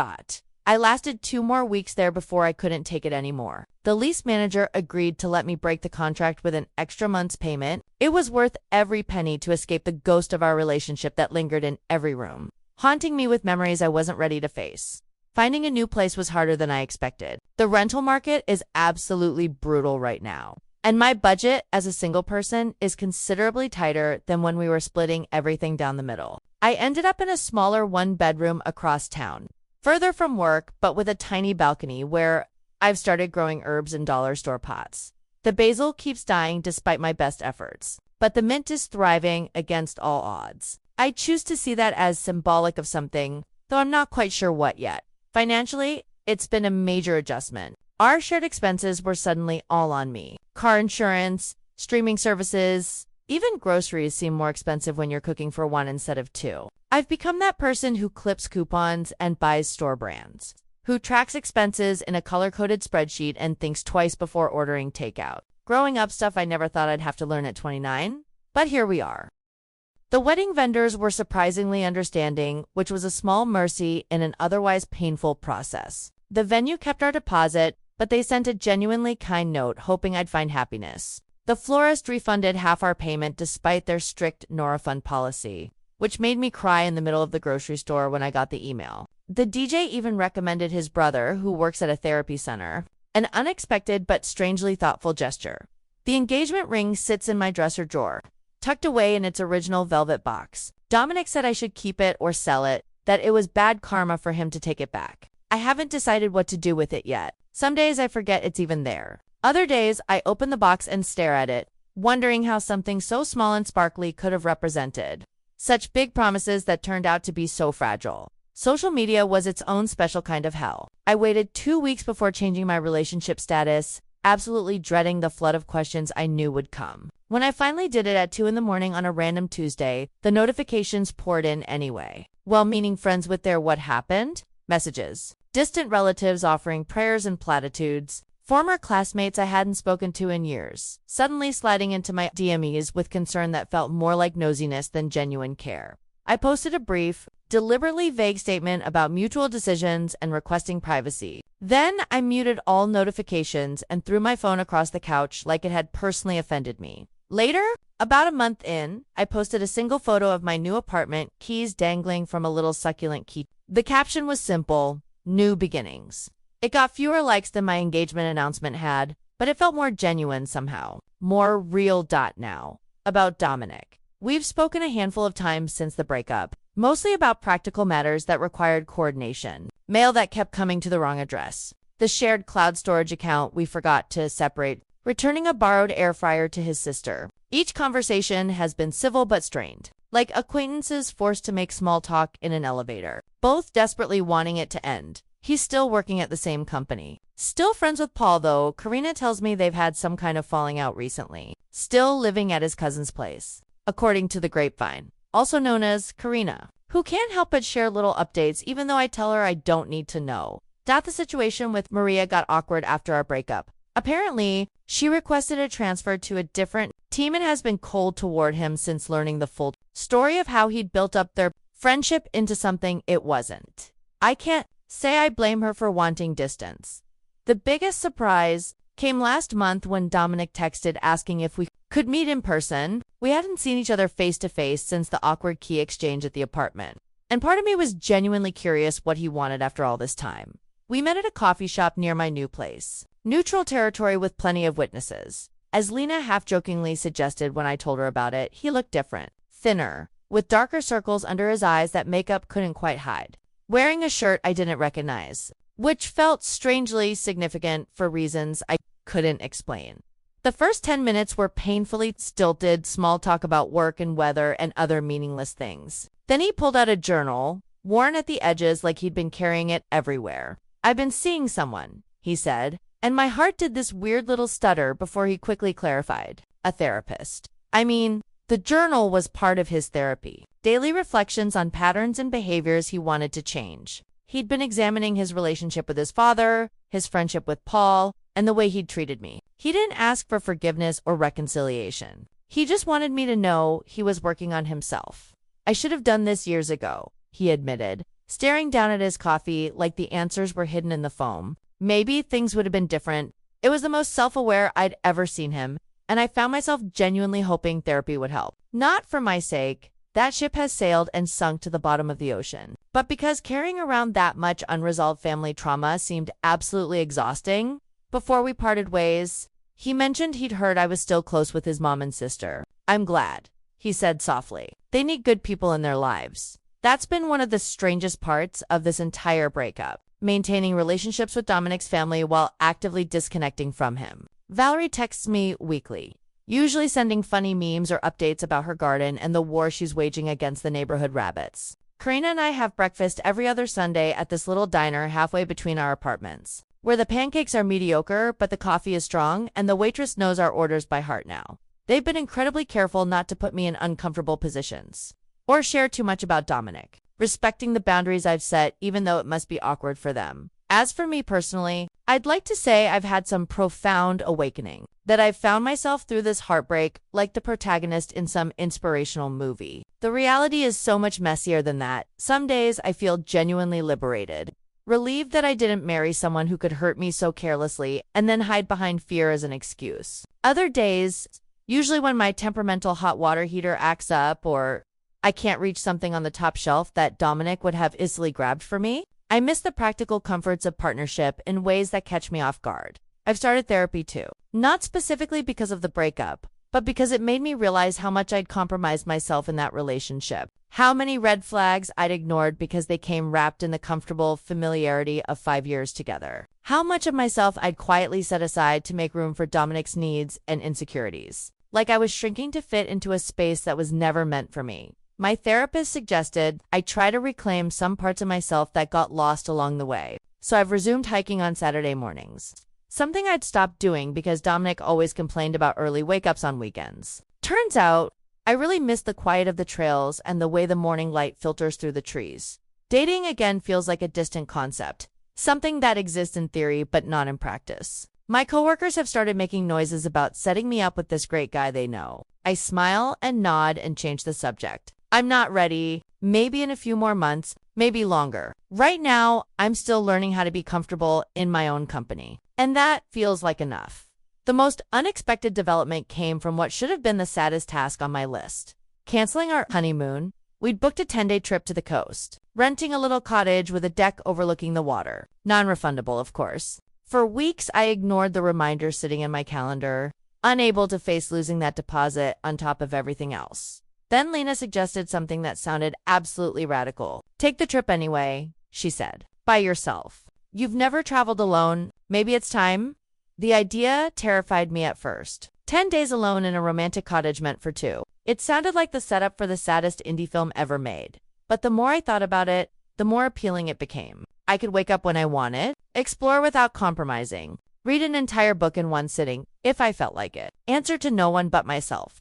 I lasted 2 more weeks there before I couldn't take it anymore. The lease manager agreed to let me break the contract with an extra month's payment. It was worth every penny to escape the ghost of our relationship that lingered in every room, haunting me with memories I wasn't ready to face. Finding a new place was harder than I expected. The rental market is absolutely brutal right now. And my budget as a single person is considerably tighter than when we were splitting everything down the middle. I ended up in a smaller 1-bedroom across town, further from work, but with a tiny balcony where I've started growing herbs in dollar store pots. The basil keeps dying despite my best efforts, but the mint is thriving against all odds. I choose to see that as symbolic of something, though I'm not quite sure what yet. Financially, it's been a major adjustment. Our shared expenses were suddenly all on me. Car insurance, streaming services, even groceries seem more expensive when you're cooking for 1 instead of 2. I've become that person who clips coupons and buys store brands, who tracks expenses in a color-coded spreadsheet and thinks twice before ordering takeout. Growing up, stuff I never thought I'd have to learn at 29, but here we are. The wedding vendors were surprisingly understanding, which was a small mercy in an otherwise painful process. The venue kept our deposit, but they sent a genuinely kind note hoping I'd find happiness. The florist refunded half our payment despite their strict no refund policy, which made me cry in the middle of the grocery store when I got the email. The DJ even recommended his brother, who works at a therapy center, an unexpected but strangely thoughtful gesture. The engagement ring sits in my dresser drawer, tucked away in its original velvet box. Dominic said I should keep it or sell it, that it was bad karma for him to take it back. I haven't decided what to do with it yet. Some days I forget it's even there. Other days I open the box and stare at it, wondering how something so small and sparkly could have represented such big promises that turned out to be so fragile. Social media was its own special kind of hell. I waited 2 weeks before changing my relationship status, absolutely dreading the flood of questions I knew would come. When I finally did it at 2 in the morning on a random Tuesday, the notifications poured in anyway. Well-meaning friends with their "what happened?" messages, distant relatives offering prayers and platitudes, former classmates I hadn't spoken to in years, suddenly sliding into my DMs with concern that felt more like nosiness than genuine care. I posted a brief, deliberately vague statement about mutual decisions and requesting privacy. Then I muted all notifications and threw my phone across the couch like it had personally offended me. Later, about a month in, I posted a single photo of my new apartment, keys dangling from a little succulent key. The caption was simple: "New beginnings." It got fewer likes than my engagement announcement had, but it felt more genuine somehow. More real. Now, about Dominic. We've spoken a handful of times since the breakup, mostly about practical matters that required coordination. Mail that kept coming to the wrong address, the shared cloud storage account we forgot to separate, returning a borrowed air fryer to his sister. Each conversation has been civil but strained, like acquaintances forced to make small talk in an elevator, both desperately wanting it to end. He's still working at the same company. Still friends with Paul, though. Karina tells me they've had some kind of falling out recently. Still living at his cousin's place, according to the grapevine, also known as Karina, who can't help but share little updates even though I tell her I don't need to know. The situation with Maria got awkward after our breakup. Apparently, she requested a transfer to a different team and has been cold toward him since learning the full story of how he'd built up their friendship into something it wasn't. I can't say I blame her for wanting distance. The biggest surprise came last month when Dominic texted asking if we could meet in person. We hadn't seen each other face to face since the awkward key exchange at the apartment, and part of me was genuinely curious what he wanted after all this time. We met at a coffee shop near my new place. Neutral territory with plenty of witnesses. As Lena half-jokingly suggested when I told her about it, he looked different, thinner, with darker circles under his eyes that makeup couldn't quite hide. Wearing a shirt I didn't recognize, which felt strangely significant for reasons I couldn't explain. The first 10 minutes were painfully stilted small talk about work and weather and other meaningless things. Then he pulled out a journal, worn at the edges like he'd been carrying it everywhere. "I've been seeing someone," he said, and my heart did this weird little stutter before he quickly clarified. "A therapist." I mean, the journal was part of his therapy. Daily reflections on patterns and behaviors he wanted to change. He'd been examining his relationship with his father, his friendship with Paul, and the way he'd treated me. He didn't ask for forgiveness or reconciliation. He just wanted me to know he was working on himself. "I should have done this years ago," he admitted, staring down at his coffee like the answers were hidden in the foam. Maybe things would have been different. It was the most self-aware I'd ever seen him, and I found myself genuinely hoping therapy would help. Not for my sake. That ship has sailed and sunk to the bottom of the ocean. But because carrying around that much unresolved family trauma seemed absolutely exhausting. Before we parted ways, he mentioned he'd heard I was still close with his mom and sister. "I'm glad," he said softly. "They need good people in their lives." That's been one of the strangest parts of this entire breakup. Maintaining relationships with Dominic's family while actively disconnecting from him. Valerie texts me weekly, usually sending funny memes or updates about her garden and the war she's waging against the neighborhood rabbits. Karina and I have breakfast every other Sunday at this little diner halfway between our apartments, where the pancakes are mediocre but the coffee is strong and the waitress knows our orders by heart now. They've been incredibly careful not to put me in uncomfortable positions. or share too much about Dominic, respecting the boundaries I've set even though it must be awkward for them. As for me personally, I'd like to say I've had some profound awakening, that I've found myself through this heartbreak like the protagonist in some inspirational movie. The reality is so much messier than that. Some days I feel genuinely liberated, relieved that I didn't marry someone who could hurt me so carelessly and then hide behind fear as an excuse. Other days, usually when my temperamental hot water heater acts up or I can't reach something on the top shelf that Dominic would have easily grabbed for me, I miss the practical comforts of partnership in ways that catch me off guard. I've started therapy too. Not specifically because of the breakup, but because it made me realize how much I'd compromised myself in that relationship. How many red flags I'd ignored because they came wrapped in the comfortable familiarity of 5 years together. How much of myself I'd quietly set aside to make room for Dominic's needs and insecurities. Like I was shrinking to fit into a space that was never meant for me. My therapist suggested I try to reclaim some parts of myself that got lost along the way. So I've resumed hiking on Saturday mornings. Something I'd stopped doing because Dominic always complained about early wake-ups on weekends. Turns out, I really miss the quiet of the trails and the way the morning light filters through the trees. Dating again feels like a distant concept, something that exists in theory but not in practice. My coworkers have started making noises about setting me up with this great guy they know. I smile and nod and change the subject. I'm not ready, maybe in a few more months, maybe longer. Right now, I'm still learning how to be comfortable in my own company. And that feels like enough. The most unexpected development came from what should have been the saddest task on my list. Canceling our honeymoon, we'd booked a 10-day trip to the coast, renting a little cottage with a deck overlooking the water. Non-refundable, of course. For weeks, I ignored the reminder sitting in my calendar, unable to face losing that deposit on top of everything else. Then Lena suggested something that sounded absolutely radical. Take the trip anyway, she said. By yourself. You've never traveled alone. Maybe it's time? The idea terrified me at first. 10 days alone in a romantic cottage meant for two. It sounded like the setup for the saddest indie film ever made. But the more I thought about it, the more appealing it became. I could wake up when I wanted, explore without compromising, read an entire book in one sitting, if I felt like it. Answer to no one but myself.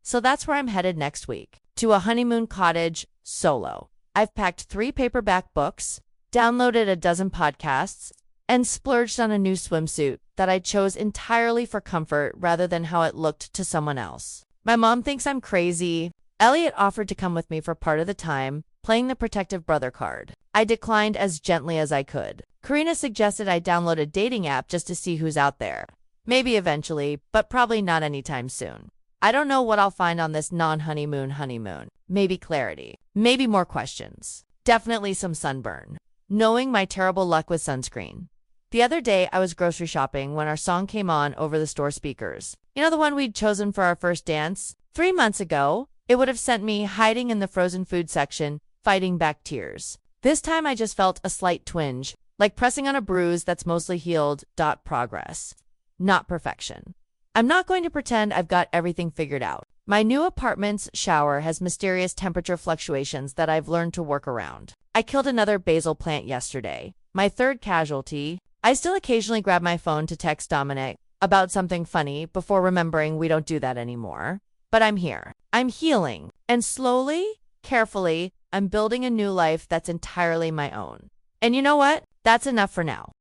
So that's where I'm headed next week. To a honeymoon cottage, solo. I've packed 3 paperback books, downloaded a dozen podcasts, and splurged on a new swimsuit that I chose entirely for comfort rather than how it looked to someone else. My mom thinks I'm crazy. Elliot offered to come with me for part of the time, playing the protective brother card. I declined as gently as I could. Karina suggested I download a dating app just to see who's out there. Maybe eventually, but probably not anytime soon. I don't know what I'll find on this non-honeymoon. Maybe clarity. Maybe more questions. Definitely some sunburn. Knowing my terrible luck with sunscreen. The other day, I was grocery shopping when our song came on over the store speakers. You know the one we'd chosen for our first dance? 3 months ago, it would have sent me hiding in the frozen food section, fighting back tears. This time I just felt a slight twinge, like pressing on a bruise that's mostly healed. Progress. Not perfection. I'm not going to pretend I've got everything figured out. My new apartment's shower has mysterious temperature fluctuations that I've learned to work around. I killed another basil plant yesterday. My third casualty. I still occasionally grab my phone to text Dominic about something funny before remembering we don't do that anymore. But I'm here. I'm healing. And slowly, carefully, I'm building a new life that's entirely my own. And you know what? That's enough for now.